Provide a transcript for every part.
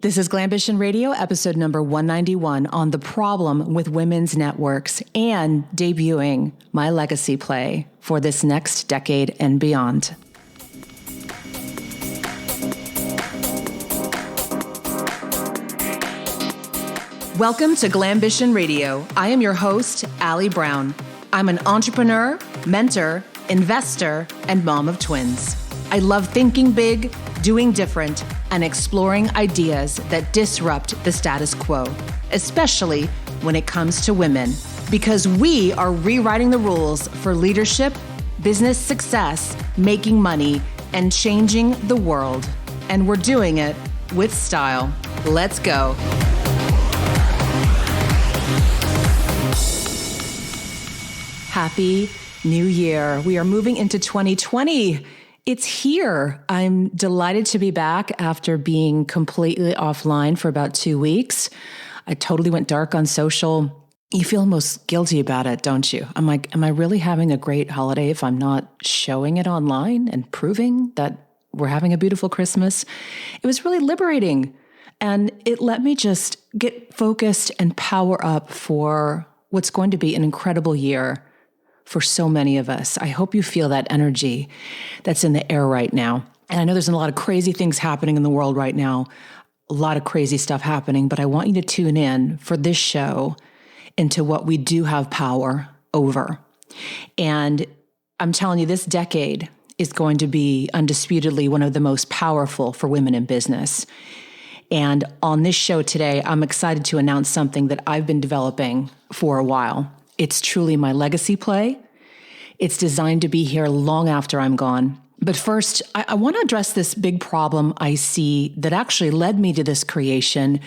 This is Glambition Radio, episode number 191 on the problem with women's networks and debuting my legacy play for this next decade and beyond. Welcome to Glambition Radio. I am your host, Allie Brown. I'm an entrepreneur, mentor, investor, and mom of twins. I love thinking big, doing different, and exploring ideas that disrupt the status quo, especially when it comes to women, because we are rewriting the rules for leadership, business success, making money, and changing the world. And we're doing it with style. Let's go. Happy New Year. We are moving into 2020. It's here. I'm delighted to be back after being completely offline for about 2 weeks. I totally went dark on social. You feel most guilty about it, don't you? I'm like, am I really having a great holiday if I'm not showing it online and proving that we're having a beautiful Christmas? It was really liberating. And it let me just get focused and power up for what's going to be an incredible year for so many of us. I hope you feel that energy that's in the air right now. And I know there's a lot of crazy things happening in the world right now, a lot of crazy stuff happening, but I want you to tune in for this show into what we do have power over. And I'm telling you, this decade is going to be undisputedly one of the most powerful for women in business. And on this show today, I'm excited to announce something that I've been developing for a while. It's truly my legacy play. It's designed to be here long after I'm gone. But first, I want to address this big problem I see that actually led me to this creation.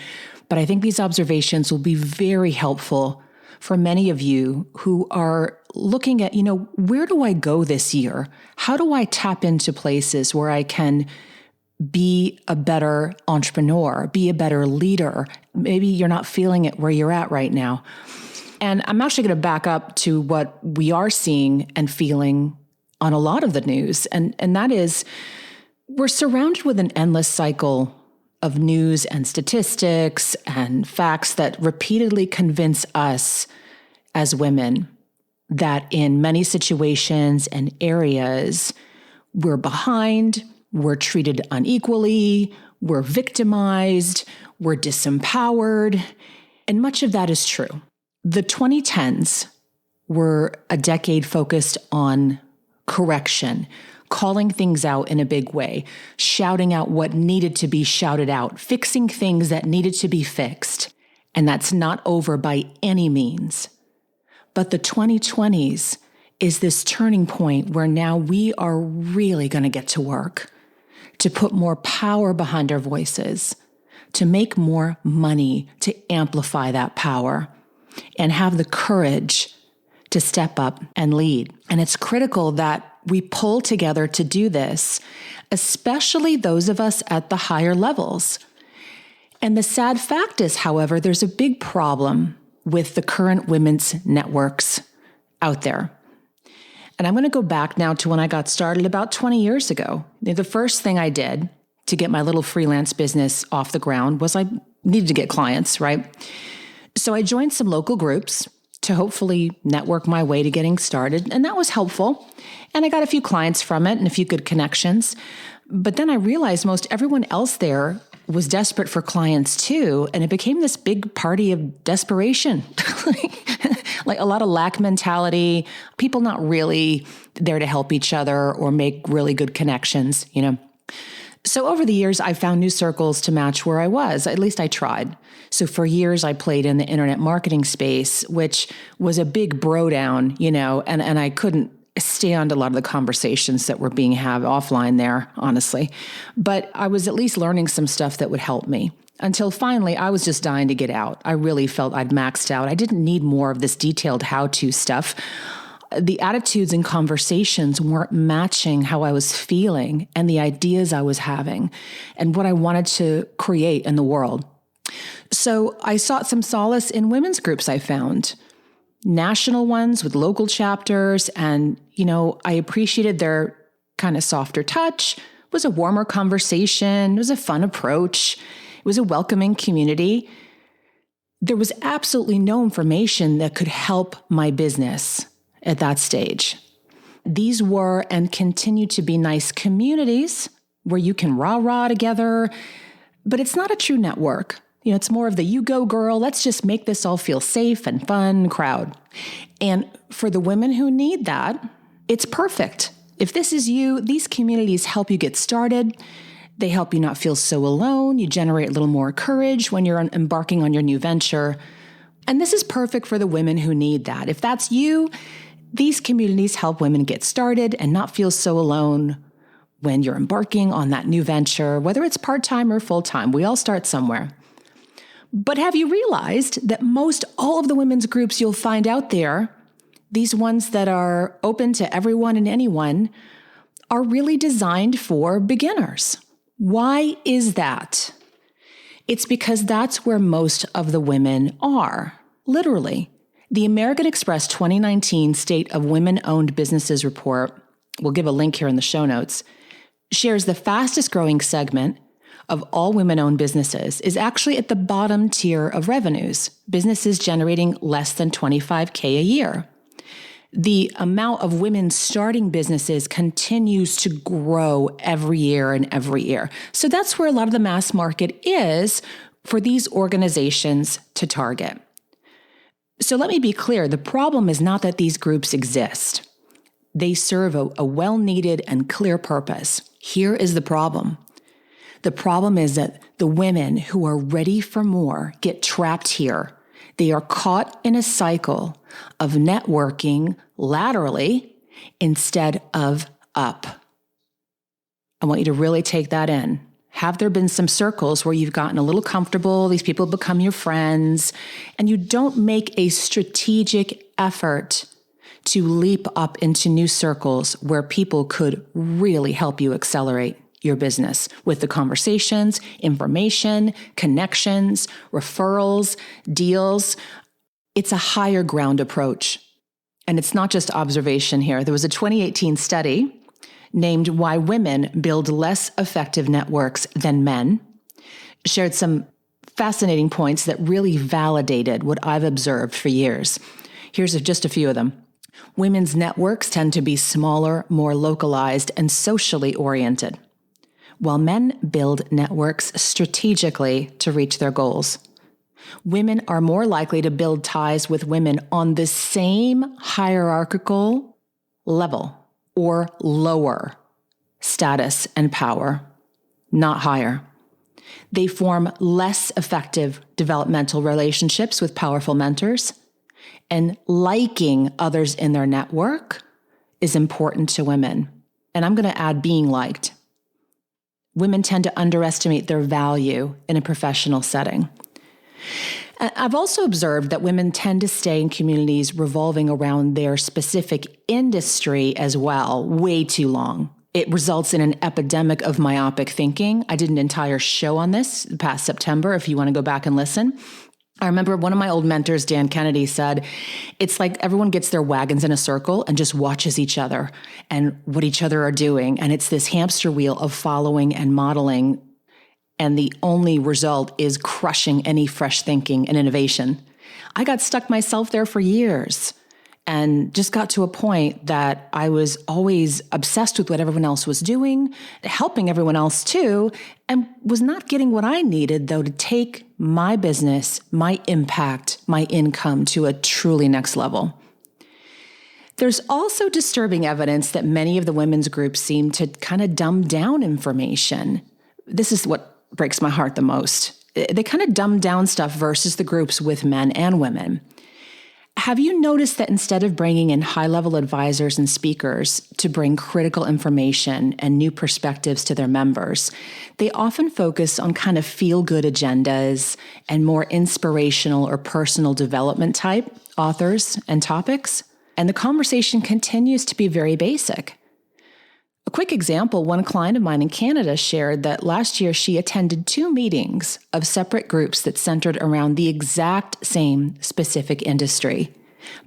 But I think these observations will be very helpful for many of you who are looking at, where do I go this year? How do I tap into places where I can be a better entrepreneur, be a better leader? Maybe you're not feeling it where you're at right now. And I'm actually going to back up to what we are seeing and feeling on a lot of the news. And that is, we're surrounded with an endless cycle of news and statistics and facts that repeatedly convince us as women that in many situations and areas, we're behind, we're treated unequally, we're victimized, we're disempowered, and much of that is true. The 2010s were a decade focused on correction, calling things out in a big way, shouting out what needed to be shouted out, fixing things that needed to be fixed. And that's not over by any means. But the 2020s is this turning point where now we are really going to get to work, to put more power behind our voices, to make more money, to amplify that power, and have the courage to step up and lead. And it's critical that we pull together to do this, especially those of us at the higher levels. And the sad fact is, however, there's a big problem with the current women's networks out there. And I'm going to go back now to when I got started about 20 years ago. The first thing I did to get my little freelance business off the ground was I needed to get clients, right? So I joined some local groups to hopefully network my way to getting started. And that was helpful. And I got a few clients from it and a few good connections. But then I realized most everyone else there was desperate for clients too. And it became this big party of desperation, like a lot of lack mentality, people not really there to help each other or make really good connections, So over the years, I found new circles to match where I was. At least I tried. So for years, I played in the internet marketing space, which was a big bro down, and I couldn't stand a lot of the conversations that were being had offline there, honestly. But I was at least learning some stuff that would help me. Until finally, I was just dying to get out. I really felt I'd maxed out. I didn't need more of this detailed how-to stuff. The attitudes and conversations weren't matching how I was feeling and the ideas I was having and what I wanted to create in the world. So I sought some solace in women's groups I found, national ones with local chapters. And, I appreciated their kind of softer touch. It was a warmer conversation. It was a fun approach. It was a welcoming community. There was absolutely no information that could help my business at that stage. These were and continue to be nice communities where you can rah-rah together, but it's not a true network. It's more of the you go girl, let's just make this all feel safe and fun crowd. And for the women who need that, it's perfect. If this is you, these communities help you get started. They help you not feel so alone. You generate a little more courage when you're embarking on your new venture. And this is perfect for the women who need that. If that's you, these communities help women get started and not feel so alone when you're embarking on that new venture, whether it's part-time or full-time. We all start somewhere. But have you realized that most all of the women's groups you'll find out there, these ones that are open to everyone and anyone, are really designed for beginners? Why is that? It's because that's where most of the women are, literally. The American Express 2019 State of Women-Owned Businesses report, we'll give a link here in the show notes, shares the fastest growing segment of all women-owned businesses is actually at the bottom tier of revenues, businesses generating less than $25K a year. The amount of women starting businesses continues to grow every year and every year. So that's where a lot of the mass market is for these organizations to target. So let me be clear, the problem is not that these groups exist. They serve a well-needed and clear purpose. Here is the problem. The problem is that the women who are ready for more get trapped here. They are caught in a cycle of networking laterally instead of up. I want you to really take that in. Have there been some circles where you've gotten a little comfortable, these people become your friends, and you don't make a strategic effort to leap up into new circles where people could really help you accelerate your business with the conversations, information, connections, referrals, deals. It's a higher ground approach. And it's not just observation here. There was a 2018 study named Why Women Build Less Effective Networks Than Men, shared some fascinating points that really validated what I've observed for years. Here's just a few of them. Women's networks tend to be smaller, more localized, and socially oriented, while men build networks strategically to reach their goals. Women are more likely to build ties with women on the same hierarchical level or lower status and power, not higher. They form less effective developmental relationships with powerful mentors, and liking others in their network is important to women. And I'm going to add being liked. Women tend to underestimate their value in a professional setting. I've also observed that women tend to stay in communities revolving around their specific industry as well, way too long. It results in an epidemic of myopic thinking. I did an entire show on this past September, if you want to go back and listen. I remember one of my old mentors, Dan Kennedy, said, it's like everyone gets their wagons in a circle and just watches each other and what each other are doing. And it's this hamster wheel of following and modeling. And the only result is crushing any fresh thinking and innovation. I got stuck myself there for years and just got to a point that I was always obsessed with what everyone else was doing, helping everyone else too, and was not getting what I needed, though, to take my business, my impact, my income to a truly next level. There's also disturbing evidence that many of the women's groups seem to kind of dumb down information. This is what breaks my heart the most. They kind of dumb down stuff versus the groups with men and women. Have you noticed that instead of bringing in high-level advisors and speakers to bring critical information and new perspectives to their members, they often focus on kind of feel-good agendas and more inspirational or personal development type authors and topics? And the conversation continues to be very basic. A quick example, one client of mine in Canada shared that last year she attended 2 meetings of separate groups that centered around the exact same specific industry,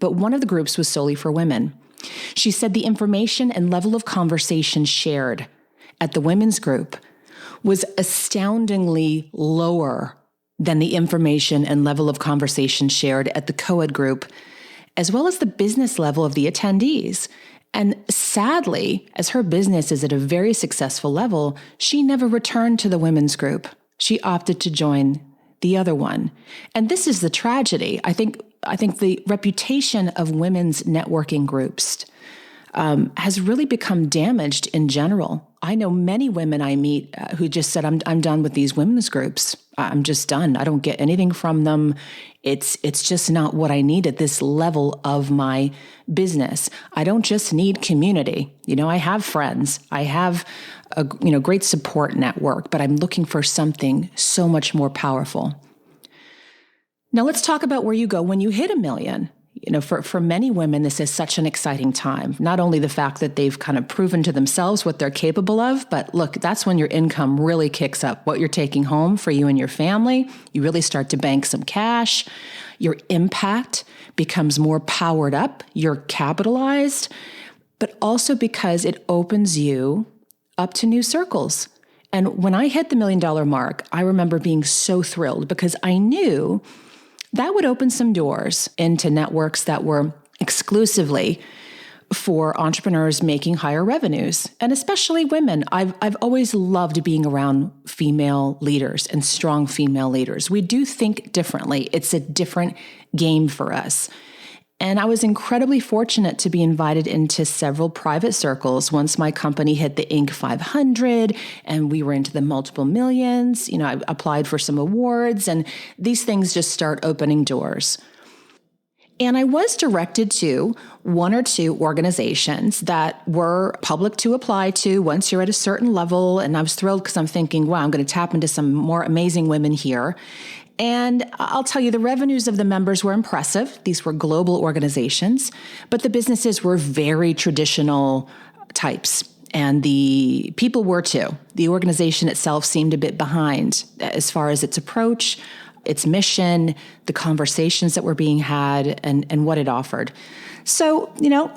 but one of the groups was solely for women. She said the information and level of conversation shared at the women's group was astoundingly lower than the information and level of conversation shared at the co-ed group, as well as the business level of the attendees. And sadly, as her business is at a very successful level, she never returned to the women's group. She opted to join the other one. And this is the tragedy. I think the reputation of women's networking groups has really become damaged in general. I know many women I meet who just said, I'm done with these women's groups. I'm just done. I don't get anything from them. It's just not what I need at this level of my business. I don't just need community. I have friends. I have a great support network, but I'm looking for something so much more powerful. Now let's talk about where you go when you hit 1 million. For many women, this is such an exciting time. Not only the fact that they've kind of proven to themselves what they're capable of, but look, that's when your income really kicks up. What you're taking home for you and your family, you really start to bank some cash. Your impact becomes more powered up. You're capitalized, but also because it opens you up to new circles. And when I hit the $1 million mark, I remember being so thrilled because I knew that would open some doors into networks that were exclusively for entrepreneurs making higher revenues, and especially women. I've always loved being around female leaders and strong female leaders. We do think differently. It's a different game for us. And I was incredibly fortunate to be invited into several private circles once my company hit the Inc. 500 and we were into the multiple millions. I applied for some awards and these things just start opening doors. And I was directed to one or two organizations that were public to apply to once you're at a certain level. And I was thrilled because I'm thinking, wow, I'm going to tap into some more amazing women here. And I'll tell you, the revenues of the members were impressive. These were global organizations, but the businesses were very traditional types. And the people were too. The organization itself seemed a bit behind as far as its approach, its mission, the conversations that were being had, and what it offered. So,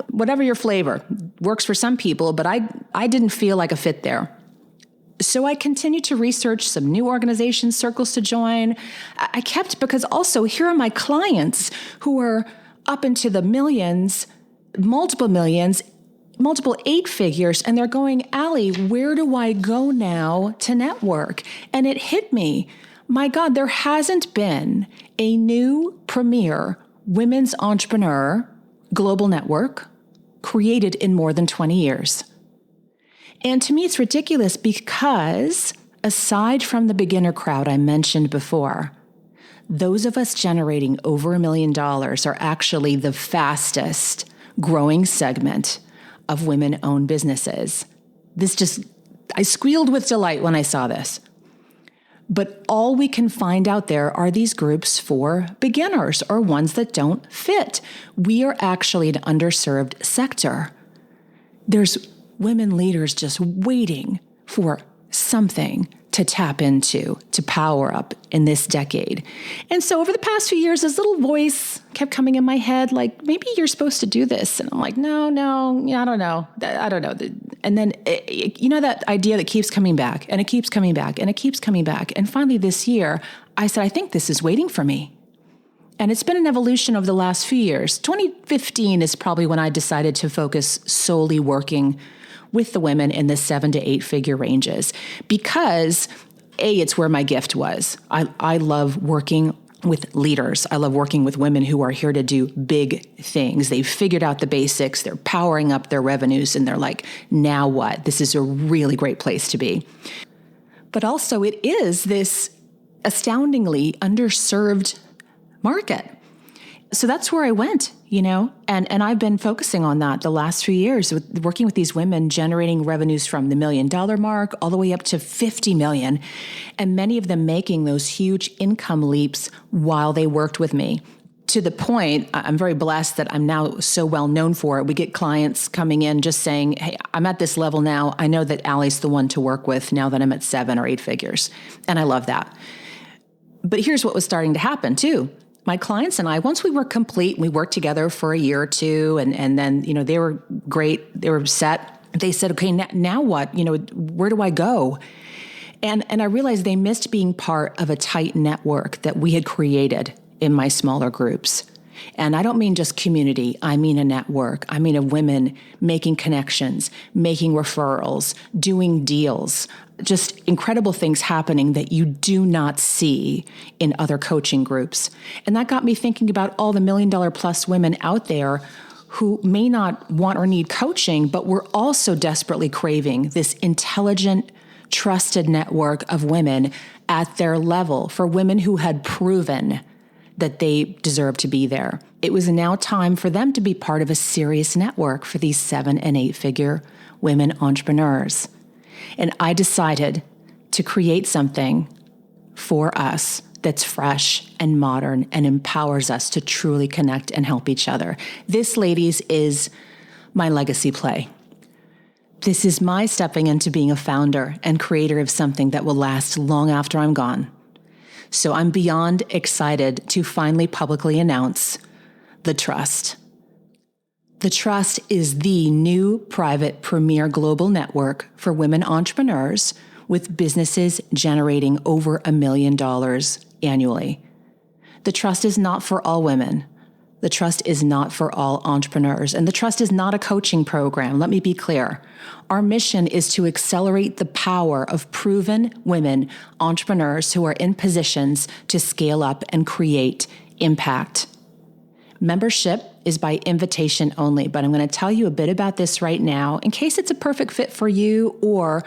whatever your flavor works for some people, but I didn't feel like a fit there. So I continued to research some new organizations, circles to join. I kept, because also here are my clients who are up into the millions, multiple 8 figures, and they're going, Allie, where do I go now to network? And it hit me. My God, there hasn't been a new premier women's entrepreneur global network created in more than 20 years. And to me, it's ridiculous because aside from the beginner crowd I mentioned before, those of us generating over $1 million are actually the fastest growing segment of women-owned businesses. I squealed with delight when I saw this. But all we can find out there are these groups for beginners or ones that don't fit. We are actually an underserved sector. There's women leaders just waiting for something to tap into, to power up in this decade. And so over the past few years, this little voice kept coming in my head, like, maybe you're supposed to do this. And I'm like, no, I don't know. And then, that idea that keeps coming back and it keeps coming back and it keeps coming back. And finally this year, I said, I think this is waiting for me. And it's been an evolution over the last few years. 2015 is probably when I decided to focus solely working with the women in the 7 to 8 figure ranges because it's where my gift was. I love working with leaders. I love working with women who are here to do big things. They've figured out the basics. They're powering up their revenues and they're like, now what? This is a really great place to be. But also it is this astoundingly underserved market. So that's where I went, and I've been focusing on that the last few years, working with these women, generating revenues from the $1 million mark all the way up to 50 million, and many of them making those huge income leaps while they worked with me. To the point, I'm very blessed that I'm now so well known for it. We get clients coming in just saying, hey, I'm at this level now. I know that Allie's the one to work with now that I'm at 7 or 8 figures. And I love that. But here's what was starting to happen too. My clients and I, once we were complete, we worked together for a year or two, and then, they were great. They were set. They said, okay, now what? Where do I go? And I realized they missed being part of a tight network that we had created in my smaller groups. And I don't mean just community, I mean a network. I mean of women making connections, making referrals, doing deals, just incredible things happening that you do not see in other coaching groups. And that got me thinking about all the $1 million plus women out there who may not want or need coaching, but were also desperately craving this intelligent, trusted network of women at their level, for women who had proven that they deserve to be there. It was now time for them to be part of a serious network for these 7- and 8-figure women entrepreneurs. And I decided to create something for us that's fresh and modern and empowers us to truly connect and help each other. This, ladies, is my legacy play. This is my stepping into being a founder and creator of something that will last long after I'm gone. So I'm beyond excited to finally publicly announce The Trust. The Trust is the new private premier global network for women entrepreneurs with businesses generating over $1 million annually. The Trust is not for all women. The Trust is not for all entrepreneurs, and the Trust is not a coaching program. Let me be clear. Our mission is to accelerate the power of proven women entrepreneurs who are in positions to scale up and create impact. Membership is by invitation only, but I'm going to tell you a bit about this right now in case it's a perfect fit for you or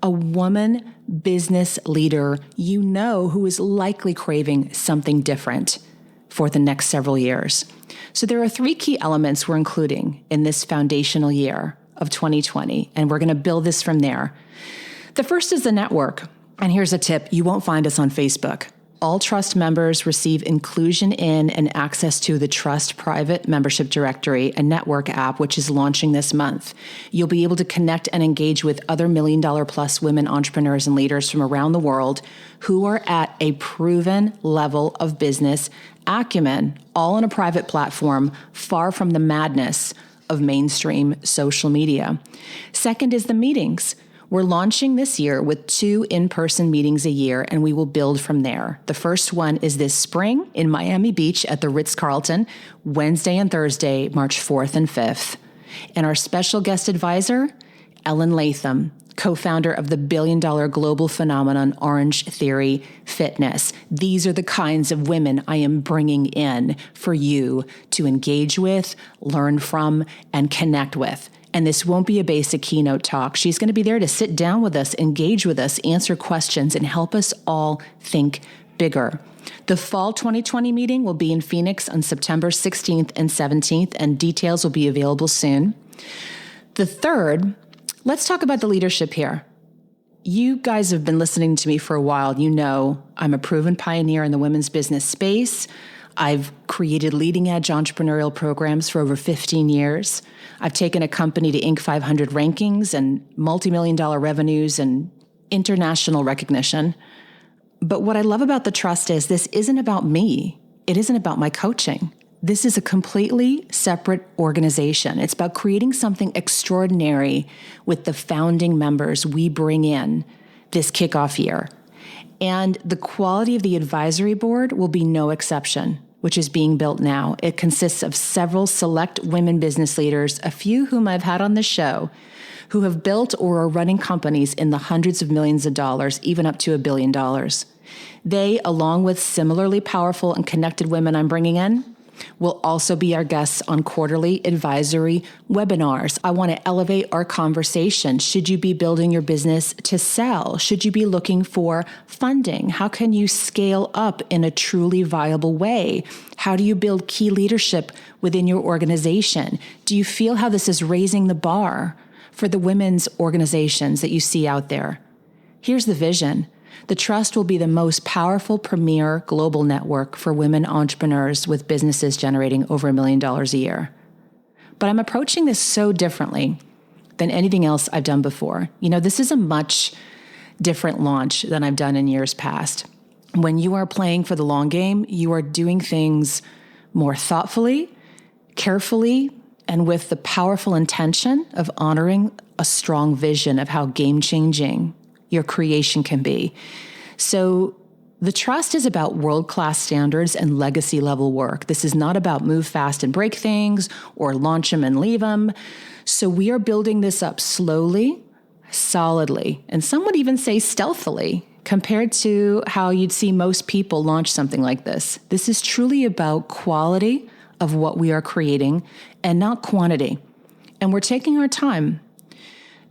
a woman business leader you know who is likely craving something different for the next several years. So there are 3 key elements we're including in this foundational year of 2020, and we're going to build this from there. The first is the network. And here's a tip. You won't find us on Facebook. All Trust members receive inclusion in and access to the Trust Private Membership Directory, a network app which is launching this month. You'll be able to connect and engage with other $1 million plus women entrepreneurs and leaders from around the world who are at a proven level of business acumen, all on a private platform, far from the madness of mainstream social media. Second is the meetings. We're launching this year with 2 in-person meetings a year, and we will build from there. The first one is this spring in Miami Beach at the Ritz-Carlton, Wednesday and Thursday, March 4th and 5th. And our special guest advisor, Ellen Latham, co-founder of the billion-dollar global phenomenon Orange Theory Fitness. These are the kinds of women I am bringing in for you to engage with, learn from, and connect with. And this won't be a basic keynote talk. She's going to be there to sit down with us, engage with us, answer questions, and help us all think bigger. The fall 2020 meeting will be in Phoenix on September 16th and 17th, and details will be available soon. The third, let's talk about the leadership here. You guys have been listening to me for a while. You know I'm a proven pioneer in the women's business space. I've created leading-edge entrepreneurial programs for over 15 years. I've taken a company to Inc. 500 rankings and multi-million-dollar revenues and international recognition. But what I love about the Trust is this isn't about me. It isn't about my coaching. This is a completely separate organization. It's about creating something extraordinary with the founding members we bring in this kickoff year. And the quality of the advisory board will be no exception, which is being built now. It consists of several select women business leaders, a few whom I've had on the show, who have built or are running companies in the hundreds of millions of dollars, even up to $1 billion. They, along with similarly powerful and connected women I'm bringing in, will also be our guests on quarterly advisory webinars. I want to elevate our conversation. Should you be building your business to sell? Should you be looking for funding? How can you scale up in a truly viable way? How do you build key leadership within your organization? Do you feel how this is raising the bar for the women's organizations that you see out there? Here's the vision. The Trust will be the most powerful premier global network for women entrepreneurs with businesses generating over $1 million a year. But I'm approaching this so differently than anything else I've done before. You know, this is a much different launch than I've done in years past. When you are playing for the long game, you are doing things more thoughtfully, carefully, and with the powerful intention of honoring a strong vision of how game-changing your creation can be. So the trust is about world-class standards and legacy-level work. This is not about move fast and break things or launch them and leave them. So we are building this up slowly, solidly, and some would even say stealthily, compared to how you'd see most people launch something like this. This is truly about quality of what we are creating and not quantity. And we're taking our time.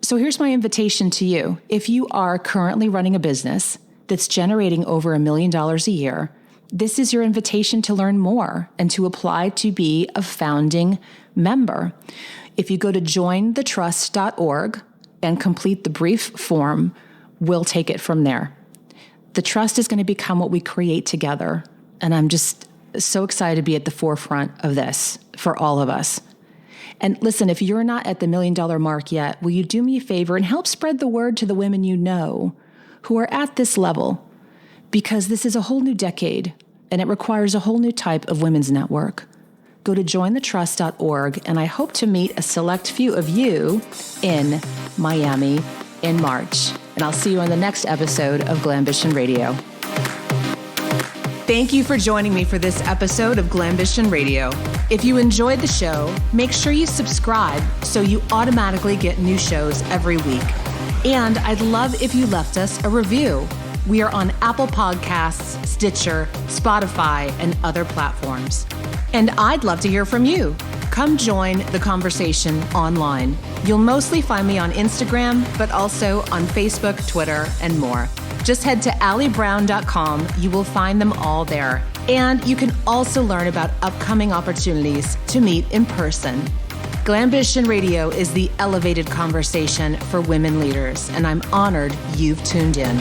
So here's my invitation to you. If you are currently running a business that's generating over $1 million a year, this is your invitation to learn more and to apply to be a founding member. If you go to jointhetrust.org and complete the brief form, we'll take it from there. The trust is going to become what we create together. And I'm just so excited to be at the forefront of this for all of us. And listen, if you're not at the $1 million mark yet, will you do me a favor and help spread the word to the women you know who are at this level? Because this is a whole new decade and it requires a whole new type of women's network. Go to jointhetrust.org and I hope to meet a select few of you in Miami in March. And I'll see you on the next episode of Glambition Radio. Thank you for joining me for this episode of Glambition Radio. If you enjoyed the show, make sure you subscribe so you automatically get new shows every week. And I'd love if you left us a review. We are on Apple Podcasts, Stitcher, Spotify, and other platforms. And I'd love to hear from you. Come join the conversation online. You'll mostly find me on Instagram, but also on Facebook, Twitter, and more. Just head to allybrown.com. You will find them all there. And you can also learn about upcoming opportunities to meet in person. Glambition Radio is the elevated conversation for women leaders, and I'm honored you've tuned in.